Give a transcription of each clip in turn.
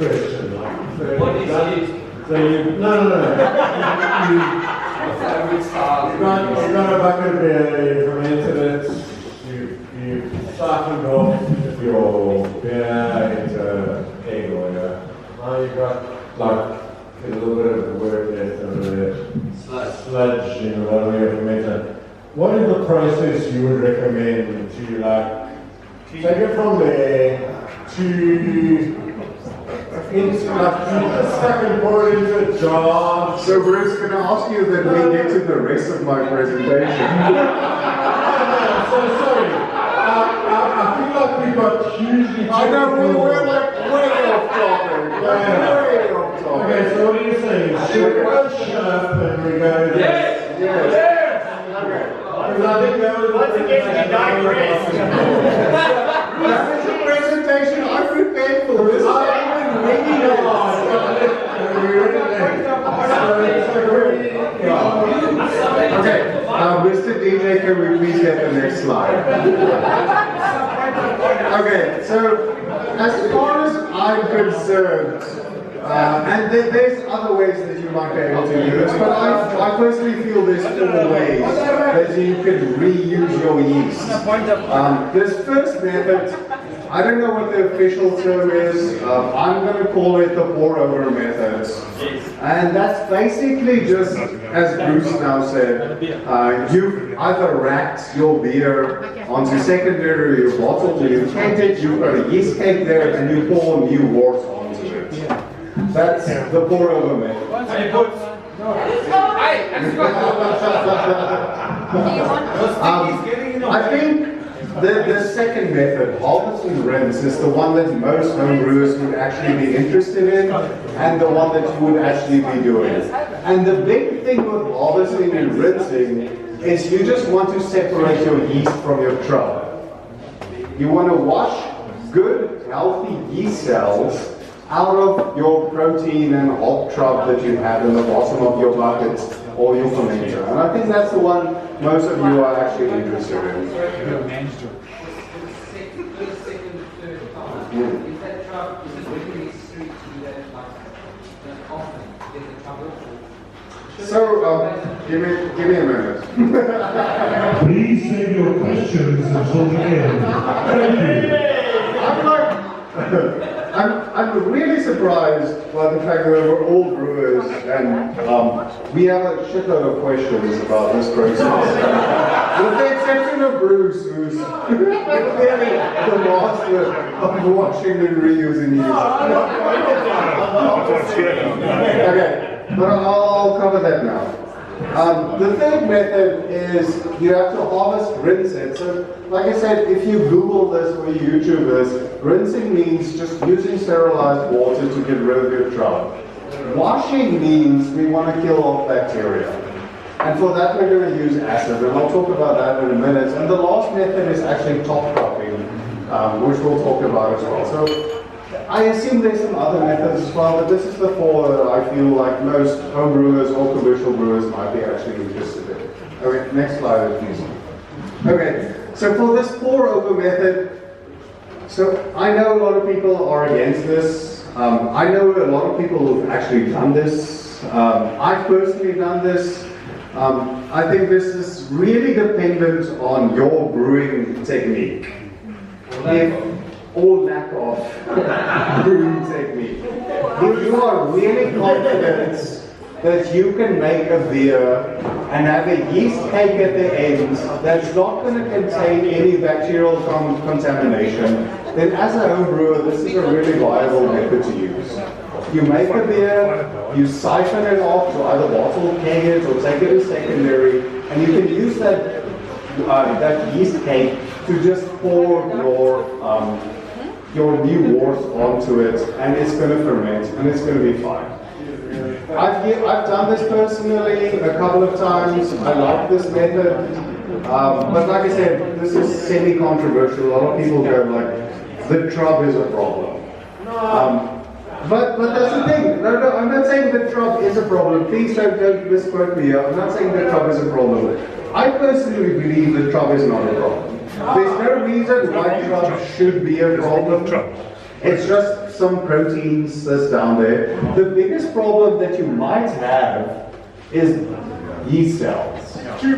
question. What is yeast? So you, no. You've got a bucket of beer, you fermented it, you softened off your beer into egg oil. Now you've got like a little bit of work left over there. Sludge, you know, that way you ferment it. What is the process you would recommend to like take it from there to into like stuck and pour it into a jar? So Bruce, can I ask you that we get to the rest of my presentation? So sorry. I feel like we got hugely. I know we're like way off topic. Way off topic. Okay, so what are you saying? Should we go up and we go? Yes. Because I think that was once again we digress. That is the presentation I prepared for. This is not even making it. Okay, Mr. DJ, can we please get the next slide? Okay, so as far as I'm concerned, and there's other ways that you might be able to do this, but I personally feel there's 4 ways that you can reuse your yeast. This first method, I don't know what the official term is. I'm going to call it the pour-over method. And that's basically just, as Bruce now said, you've either racked your beer onto secondary or bottle, you've tanked it, you've got a yeast cake there, and you pour new wort onto it. That's the pour-over method. I think the second method, harvest and rinse, is the one that most home brewers would actually be interested in, and the one that you would actually be doing. And the big thing with harvesting and rinsing is you just want to separate your yeast from your trouble. You want to wash good, healthy yeast cells out of your protein and hop trub that you have in the bottom of your bucket or your fermenter. And I think that's the one most of you are actually interested in. So, give me a minute. Please save your questions until the end. Thank you. I'm really surprised by the fact that we're all brewers and we have a shitload of questions about this process. With the exception of Bruce, who's clearly the master of washing and reusing yeast. Okay, but I'll cover that now. The third method is you have to harvest, rinse it. So, like I said, if you Google this or you YouTube this, rinsing means just using sterilized water to get rid of your trout. Washing means we want to kill off bacteria. And for that we're going to use acid, and I'll talk about that in a minute. And the last method is actually top cropping, which we'll talk about as well. So, I assume there's some other methods as well, but this is the 4 that I feel like most home brewers or commercial brewers might be actually interested in. Okay, next slide please. Okay, so for this pour-over method, so I know a lot of people are against this. I know a lot of people who've actually done this. I've personally done this. I think this is really dependent on your brewing technique. Or lack of brewing technique. If you are really confident that you can make a beer and have a yeast cake at the end that's not going to contain any bacterial contamination, then as a home brewer, this is a really viable method to use. You make a beer, you siphon it off to either bottle, keg it, or take it to secondary, and you can use that yeast cake to just pour your new wort onto it, and it's going to ferment, and it's going to be fine. I've done this personally a couple of times. I like this method, but like I said, this is semi-controversial. A lot of people go like, the trub is a problem. But that's the thing. No, I'm not saying the trub is a problem. Please don't misquote me here. I'm not saying the trub is a problem. I personally believe the trub is not a problem. There's no reason why trub should be a problem. It's just some proteins that's down there. The biggest problem that you might have is yeast cells. Too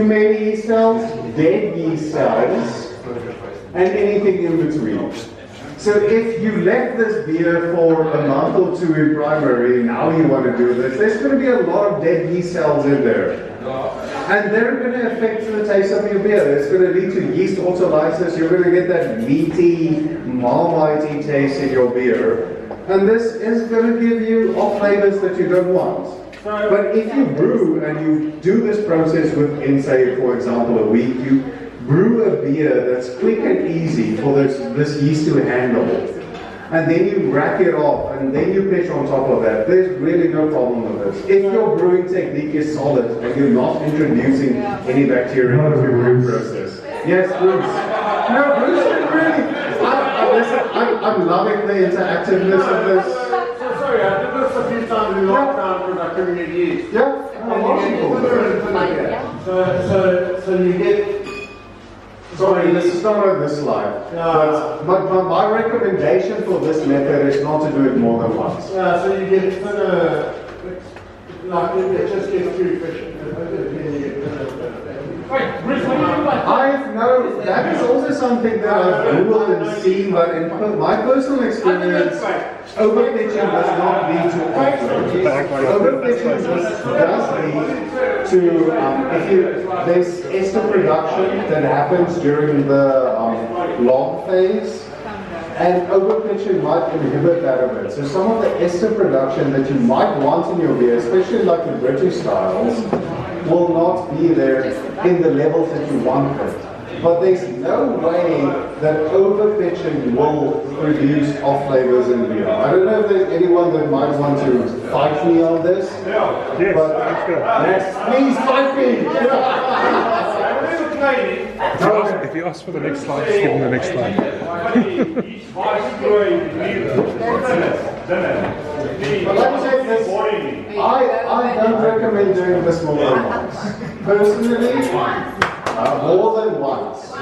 many yeast cells, dead yeast cells, and anything in between. So if you left this beer for a month or two in primary, now you want to do this, there's going to be a lot of dead yeast cells in there. And they're going to affect the taste of your beer. It's going to lead to yeast autolysis. You're going to get that meaty, marmitey taste in your beer. And this is going to give you off flavors that you don't want. But if you brew and you do this process within, say, for example, a week, you brew a beer that's quick and easy for this yeast to handle. And then you rack it off, and then you pitch on top of that. There's really no problem with this. If your brewing technique is solid and you're not introducing any bacteria into your brewing process. Yes, Bruce. No, Bruce is really. Listen, I'm loving the interactiveness of this. So sorry, I did this a few times in lockdown because I couldn't get yeast. Yeah. So you get. Sorry, this is not on this slide. But my recommendation for this method is not to do it more than once. Yeah, so you get thinner, like it just gets too efficient. Wait, Bruce, what do you mean by I've known that is also something that I've Googled and seen, but in my personal experience, overpitching does not lead to off-flavors. Overpitching does lead to there's ester production that happens during the log phase, and overpitching might inhibit that a bit. So some of the ester production that you might want in your beer, especially like the British styles, will not be there in the levels that you want it. But there's no way that overpitching will produce off flavors in beer. I don't know if there's anyone that might want to fight me on this. Yes, but let's go. Yes, please fight me! If you ask for the next slide, just give them the next slide. But let me say this, I don't recommend doing this more than once. Personally, more than once.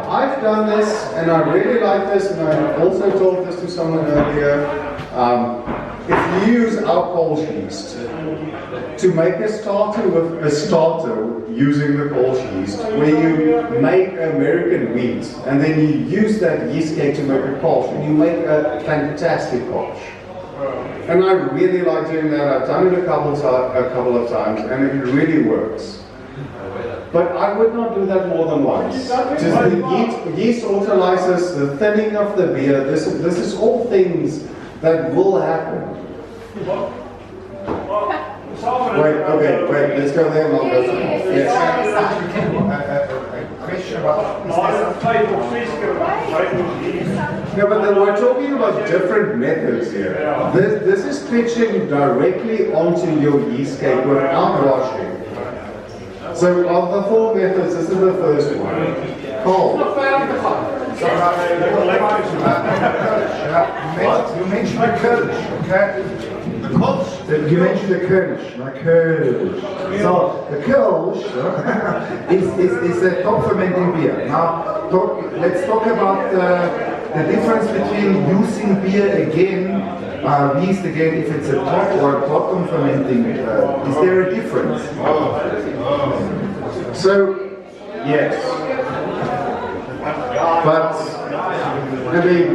I've done this, and I really like this, and I also told this to someone earlier. If you use alcohol yeast to make a starter with a starter using the Kolsch yeast, where you make American wheat, and then you use that yeast cake to make a Kolsch, and you make a fantastic Kolsch. And I really like doing that. I've done it a couple of times, and it really works. But I would not do that more than once. Just the yeast autolysis, the thinning of the beer, this is all things that will happen. Wait, let's go there and I'll go to Yeah, but then we're talking about different methods here. This is pitching directly onto your yeast cake without washing. So of the four methods, this is the first one. Cold. You mentioned the Kölsch, okay? The Kölsch? You mentioned the Kölsch, my Kölsch. So, the Kölsch is a top fermenting beer. Now, let's talk about the difference between using beer again, yeast again, if it's a top or a bottom fermenting. Is there a difference? So, yes. But, I mean,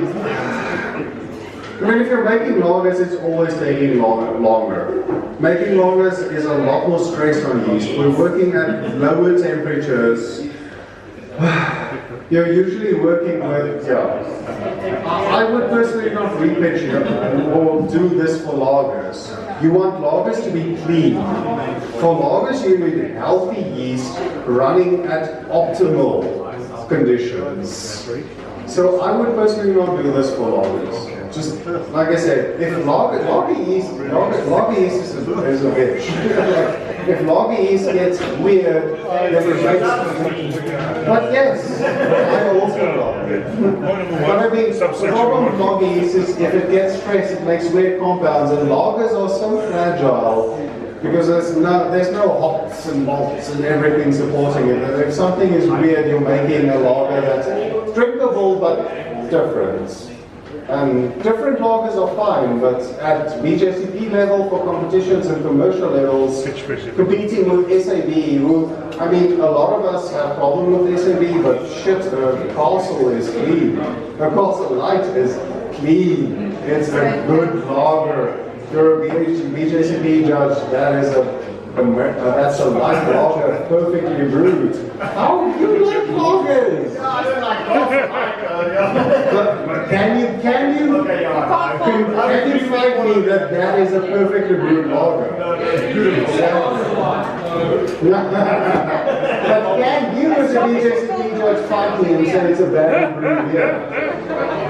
if you're making lagers, it's always taking longer. Making lagers is a lot more stress on yeast. We're working at lower temperatures. You're usually working with, I would personally not repitch or do this for lagers. You want lagers to be clean. For lagers, you need healthy yeast running at optimal conditions. So I would personally not do this for lagers. Just like I said, if lager yeast is a bitch. If lager yeast gets weird, then it makes. But yes, I also love it. But I mean, the problem with lager yeast is if it gets stressed, it makes weird compounds, and lagers are so fragile because there's no hops and malts and everything supporting it. And if something is weird, you're making a lager that's drinkable drinkable, but different. Different lagers are fine, but at BJCP level for competitions and commercial levels, competing with SAB, I mean, a lot of us have problem with SAB, but shit, Castle is clean. The Castle Light is clean. It's a good lager. You're a BJCP judge, that's a light lager, perfectly brewed. How do you like lagers? I don't like coffee. But can you find me that is a perfectly brewed lager? But can you as a BJCP judge fight me and say it's a bad brewed beer?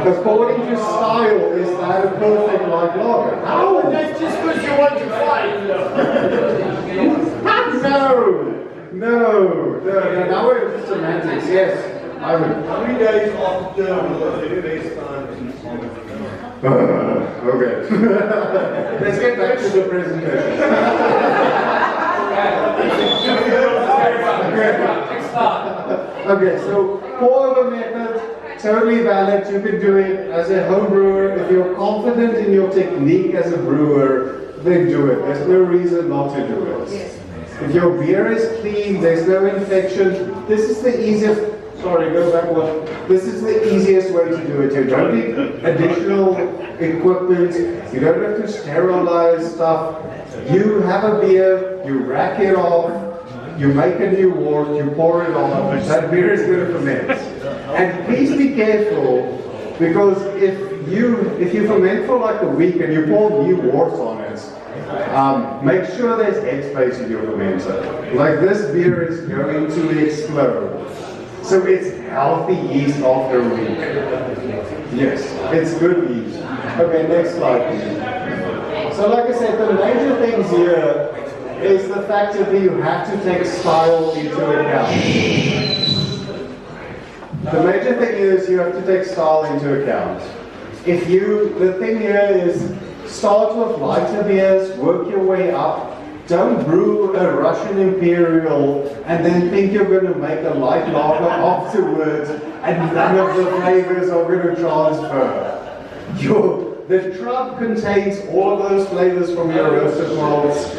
According to style, is that a perfect light lager? How? That's just because you want to fight. No, now we're semantics, yes. I would. 3 days after terminal, 3 days time. Okay. Let's get back to the presentation. Okay, so pour-over method, totally valid. You can do it as a home brewer. If you're confident in your technique as a brewer, then do it. There's no reason not to do it. If your beer is clean, there's no infection, this is the easiest, sorry, go back one. This is the easiest way to do it. You don't need additional equipment, you don't have to sterilize stuff. You have a beer, you rack it off, you make a new wort, you pour it on, that beer is going to ferment. And please be careful, because if you ferment for like a week and you pour new worts on it, make sure there's headspace in your fermenter. Like this beer is going to explode. So it's healthy yeast after a week. Yes, it's good yeast. Okay, next slide please. So like I said, the major things here is the fact that you have to take style into account. The major thing is you have to take style into account. The thing here is start with lighter beers, work your way up. Don't brew a Russian Imperial and then think you're going to make a light lager afterwards and none of the flavors are going to transfer. The trub contains all of those flavors from your roasted malts.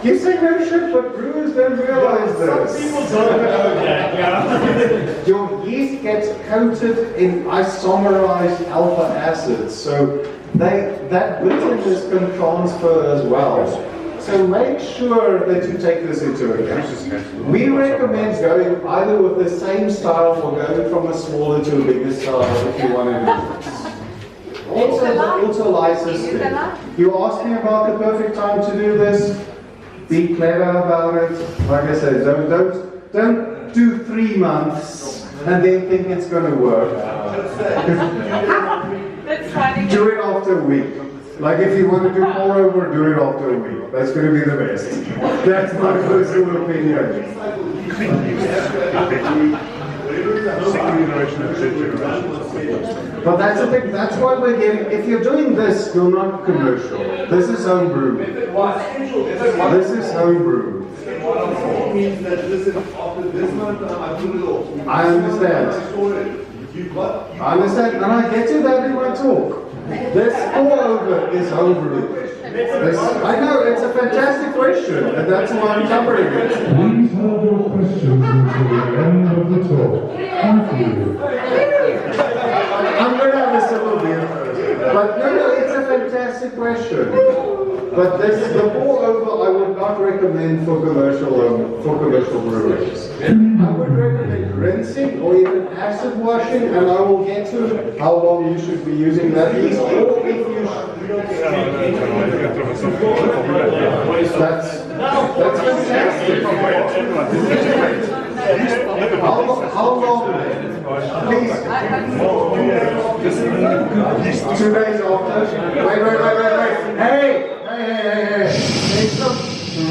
You say no shit, but brewers don't realize this. Some people don't know that, yeah. Your yeast gets coated in isomerized alpha acids, so that bitterness can transfer as well. So make sure that you take this into account. We recommend going either with the same style or going from a smaller to a bigger style if you want to do this. Also, the ultra-lysis thing. You asked me about the perfect time to do this. Be clever about it. Like I said, don't do 3 months and then think it's going to work. Do it after a week. Like if you want to do pour-over, do it after a week. That's going to be the best. That's my personal opinion. But that's the thing, that's why we're getting, if you're doing this, you're not commercial. This is home brew. This is home brew. Means that after this month, I put it off. I understand. I understand, and I get to that in my talk. This pour-over is home brew. I know, it's a fantastic question, and that's why I'm covering it. Please hold your questions until the end of the talk. Thank you. I'm going to have a civil beer first. But no, it's a fantastic question. But the pour-over I would not recommend for commercial breweries. I would recommend rinsing or even acid washing, and I will get to how long you should be using that yeast, or if you That's fantastic. How long? Please. 2 days after. Wait. Hey. There's some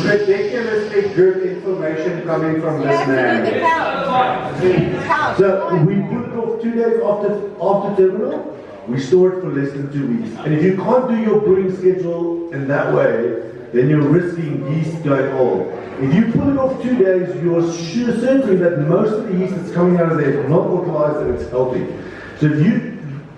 ridiculously good information coming from this man. So we put it off 2 days after terminal. We store it for less than 2 weeks. And if you can't do your brewing schedule in that way, then you're risking yeast going old. If you pull it off 2 days, you're sure certain that most of the yeast that's coming out of there is not authorized and it's healthy. So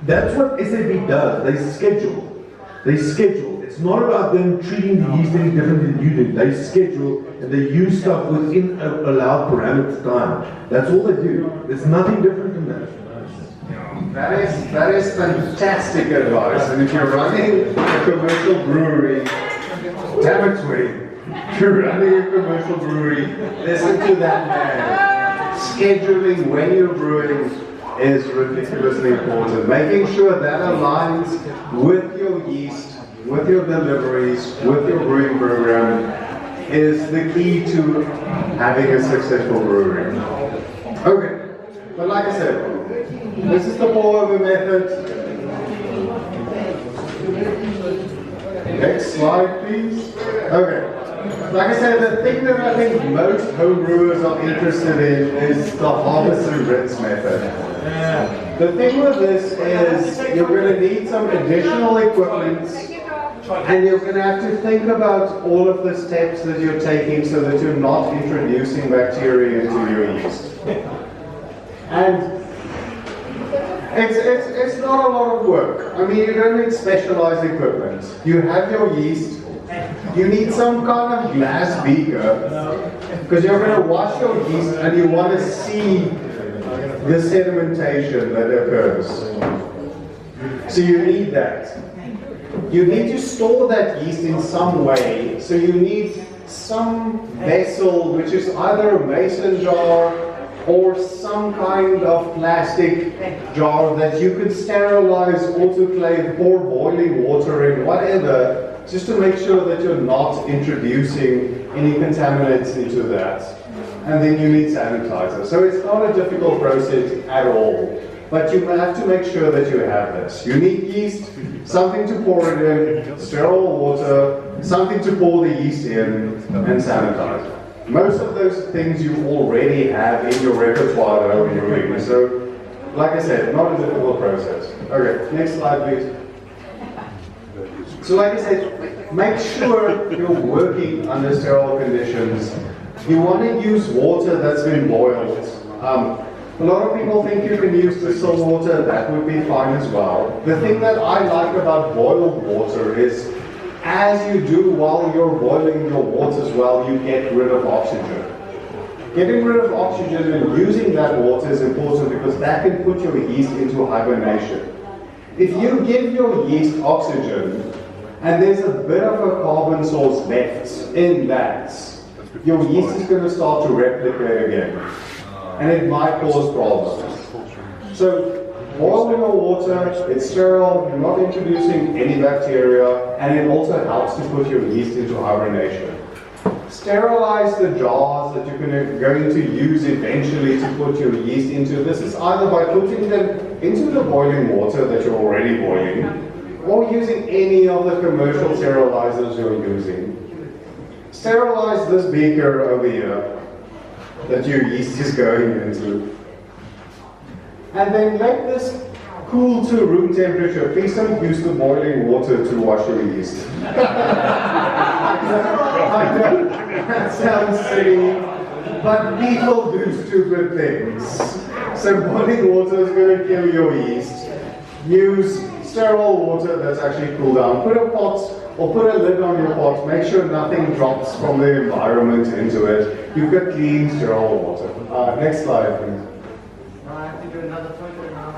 that's what SAB does. They schedule. It's not about them treating the yeast any different than you do. They schedule and they use stuff within a allowed parameter time. That's all they do. There's nothing different than that. That is fantastic advice. And if you're running a commercial brewery, damn it, Wayne. If you're running a commercial brewery, listen to that man. Scheduling when you're brewing is ridiculously important. Making sure that aligns with your yeast, with your deliveries, with your brewing program is the key to having a successful brewery. Okay, but like I said, this is the pour-over method. Next slide, please. Okay. Like I said, the thing that I think most home brewers are interested in is the harvest and rinse method. The thing with this is you're going to need some additional equipment and you're going to have to think about all of the steps that you're taking so that you're not introducing bacteria into your yeast. And it's not a lot of work. I mean, you don't need specialized equipment. You have your yeast. You need some kind of glass beaker because you're going to wash your yeast and you want to see the sedimentation that occurs. So you need that. You need to store that yeast in some way. So you need some vessel which is either a mason jar or some kind of plastic jar that you could sterilize, autoclave, pour boiling water in, whatever, just to make sure that you're not introducing any contaminants into that. And then you need sanitizer. So it's not a difficult process at all. But you have to make sure that you have this. You need yeast, something to pour it in, sterile water, something to pour the yeast in, and sanitizer. Most of those things you already have in your repertoire that are brewing. So, like I said, not a difficult process. Okay, next slide, please. So like I said, make sure you're working under sterile conditions. You want to use water that's been boiled. A lot of people think you can use distilled water, that would be fine as well. The thing that I like about boiled water is, as you do while you're boiling your water as well, you get rid of oxygen. Getting rid of oxygen and using that water is important because that can put your yeast into hibernation. If you give your yeast oxygen, and there's a bit of a carbon source left in that, your yeast is going to start to replicate again. And it might cause problems. So, boil your water, it's sterile, you're not introducing any bacteria, and it also helps to put your yeast into hibernation. Sterilize the jars that you're going to use eventually to put your yeast into. This is either by putting them into the boiling water that you're already boiling, or using any of the commercial sterilizers you're using. Sterilize this beaker over here that your yeast is going into. And then let this cool to room temperature. Please don't use the boiling water to wash your yeast. I know that sounds silly, but people do stupid things. So boiling water is going to kill your yeast. Use sterile water that's actually cooled down. Put a pot or put a lid on your pot. Make sure nothing drops from the environment into it. You've got clean, sterile water. Next slide, please. I have to do another photo now.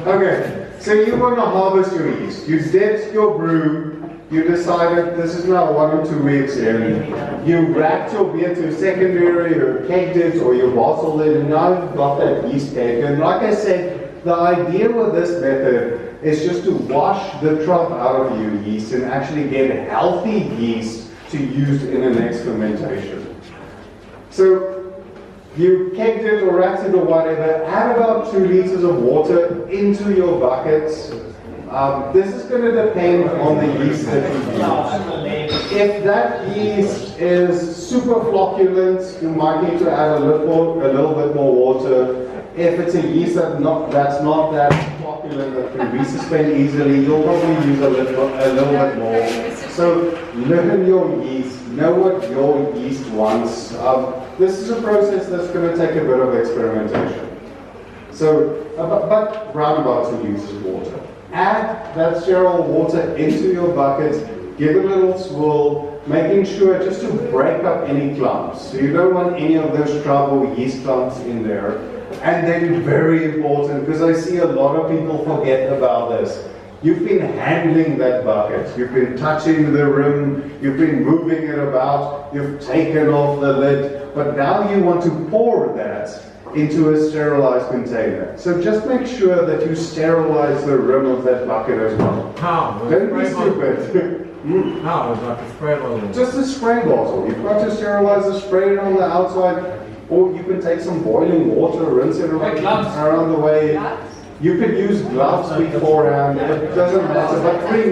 Okay, so you want to harvest your yeast. You did your brew. You decided this is now 1 or 2 weeks in. You wrapped your beer to secondary, you kegged it, or you bottled it, and now you've got that yeast keg. And like I said, the idea with this method is just to wash the trough out of your yeast and actually get healthy yeast to use in the next fermentation. So you kegged it or wrapped it or whatever, add about 2 liters of water into your buckets. This is going to depend on the yeast that you use. If that yeast is super flocculent, you might need to add a little bit more water. If it's a yeast that's not that flocculent, that can resuspend easily, you'll probably use a little bit more. So learn your yeast, know what your yeast wants. This is a process that's going to take a bit of experimentation. So, but roundabouts to use water. Add that sterile water into your bucket, give it a little swirl, making sure just to break up any clumps. So you don't want any of those trouble yeast clumps in there. And then very important, because I see a lot of people forget about this. You've been handling that bucket. You've been touching the rim. You've been moving it about. You've taken off the lid. But now you want to pour that into a sterilized container. So just make sure that you sterilize the rim of that bucket as well. How? Don't be stupid. How? It's like a spray bottle. Just a spray bottle. You've got to sterilize the spray on the outside, or you can take some boiling water, rinse it around the way. You could use gloves beforehand. It doesn't matter, but